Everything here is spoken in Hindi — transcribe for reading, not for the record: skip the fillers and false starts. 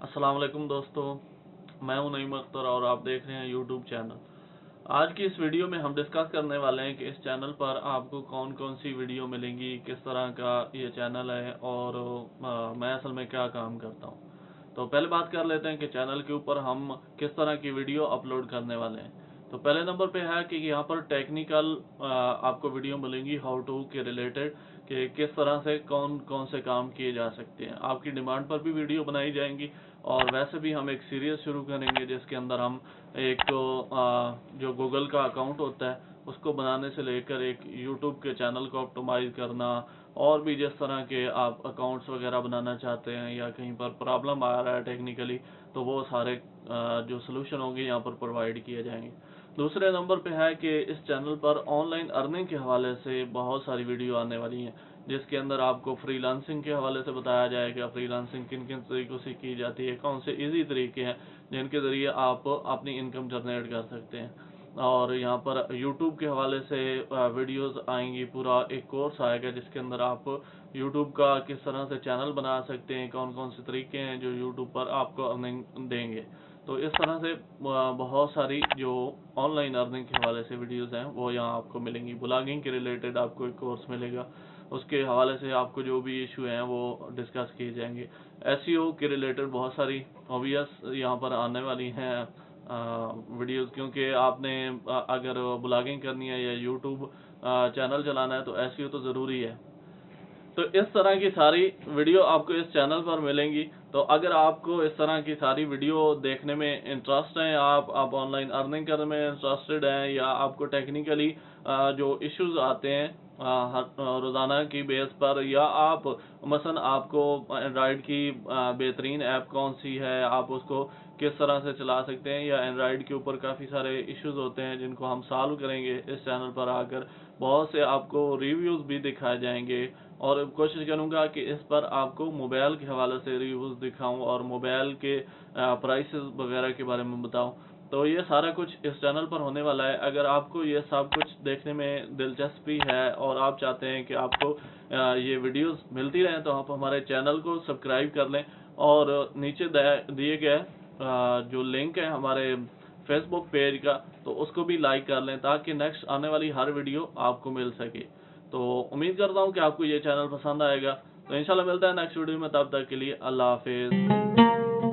अस्सलाम वालेकुम दोस्तों, मैं हूं नईम अख्तर और आप देख रहे हैं यूट्यूब चैनल। आज की इस वीडियो में हम डिस्कस करने वाले हैं कि इस चैनल पर आपको कौन कौन सी वीडियो मिलेंगी, किस तरह का ये चैनल है और मैं असल में क्या काम करता हूं। तो पहले बात कर लेते हैं कि चैनल के ऊपर हम किस तरह की वीडियो अपलोड करने वाले हैं। तो पहले नंबर पे है कि यहाँ पर टेक्निकल आपको वीडियो मिलेंगी हाउ टू के रिलेटेड, कि किस तरह से कौन कौन से काम किए जा सकते हैं। आपकी डिमांड पर भी वीडियो बनाई जाएंगी और वैसे भी हम एक सीरीज शुरू करेंगे जिसके अंदर हम एक जो गूगल का अकाउंट होता है उसको बनाने से लेकर एक यूट्यूब के चैनल को ऑप्टिमाइज करना और भी जिस तरह के आप अकाउंट्स वगैरह बनाना चाहते हैं या कहीं पर प्रॉब्लम आ रहा है टेक्निकली, तो वो सारे जो सोल्यूशन होंगे यहाँ पर प्रोवाइड किए जाएंगे। दूसरे नंबर पे है कि इस चैनल पर ऑनलाइन अर्निंग के हवाले से बहुत सारी वीडियो आने वाली हैं, जिसके अंदर आपको फ्रीलांसिंग के हवाले से बताया जाएगा फ्रीलांसिंग किन किन तरीकों से की जाती है, कौन से इजी तरीके हैं जिनके ज़रिए आप अपनी इनकम जनरेट कर सकते हैं। और यहाँ पर यूट्यूब के हवाले से वीडियोस आएंगी, पूरा एक कोर्स आएगा जिसके अंदर आप यूट्यूब का किस तरह से चैनल बना सकते हैं, कौन कौन से तरीके हैं जो यूट्यूब पर आपको अर्निंग देंगे। तो इस तरह से बहुत सारी जो ऑनलाइन अर्निंग के हवाले से वीडियोस हैं वो यहाँ आपको मिलेंगी। ब्लॉगिंग के रिलेटेड आपको एक कोर्स मिलेगा, उसके हवाले से आपको जो भी इशू हैं वो डिस्कस किए जाएंगे। एसईओ के रिलेटेड बहुत सारी ऑब्वियस यहाँ पर आने वाली हैं वीडियोस, क्योंकि आपने अगर ब्लॉगिंग करनी है या यूट्यूब चैनल चलाना है तो एसईओ तो ज़रूरी है। तो इस तरह की सारी वीडियो आपको इस चैनल पर मिलेंगी। तो अगर आपको इस तरह की सारी वीडियो देखने में इंटरेस्ट है, आप ऑनलाइन अर्निंग करने में इंटरेस्टेड हैं, या आपको टेक्निकली जो इश्यूज आते हैं रोज़ाना की बेस पर, या आप मसलन आपको एंड्रॉयड की बेहतरीन ऐप कौन सी है, आप उसको किस तरह से चला सकते हैं, या एंड्रॉयड के ऊपर काफ़ी सारे इश्यूज होते हैं जिनको हम सॉल्व करेंगे इस चैनल पर आकर। बहुत से आपको रिव्यूज़ भी दिखाए जाएंगे और कोशिश करूंगा कि इस पर आपको मोबाइल के हवाले से रिव्यूज़ दिखाऊं और मोबाइल के प्राइसेस वगैरह के बारे में बताऊं। तो ये सारा कुछ इस चैनल पर होने वाला है। अगर आपको ये सब कुछ देखने में दिलचस्पी है और आप चाहते हैं कि आपको ये वीडियोस मिलती रहें, तो आप हमारे चैनल को सब्सक्राइब कर लें और नीचे दिए गए जो लिंक है हमारे फेसबुक पेज का, तो उसको भी लाइक कर लें ताकि नेक्स्ट आने वाली हर वीडियो आपको मिल सके। तो उम्मीद करता हूँ कि आपको ये चैनल पसंद आएगा। तो इंशाल्लाह मिलता है नेक्स्ट वीडियो में, तब तक के लिए अल्लाह हाफिज़।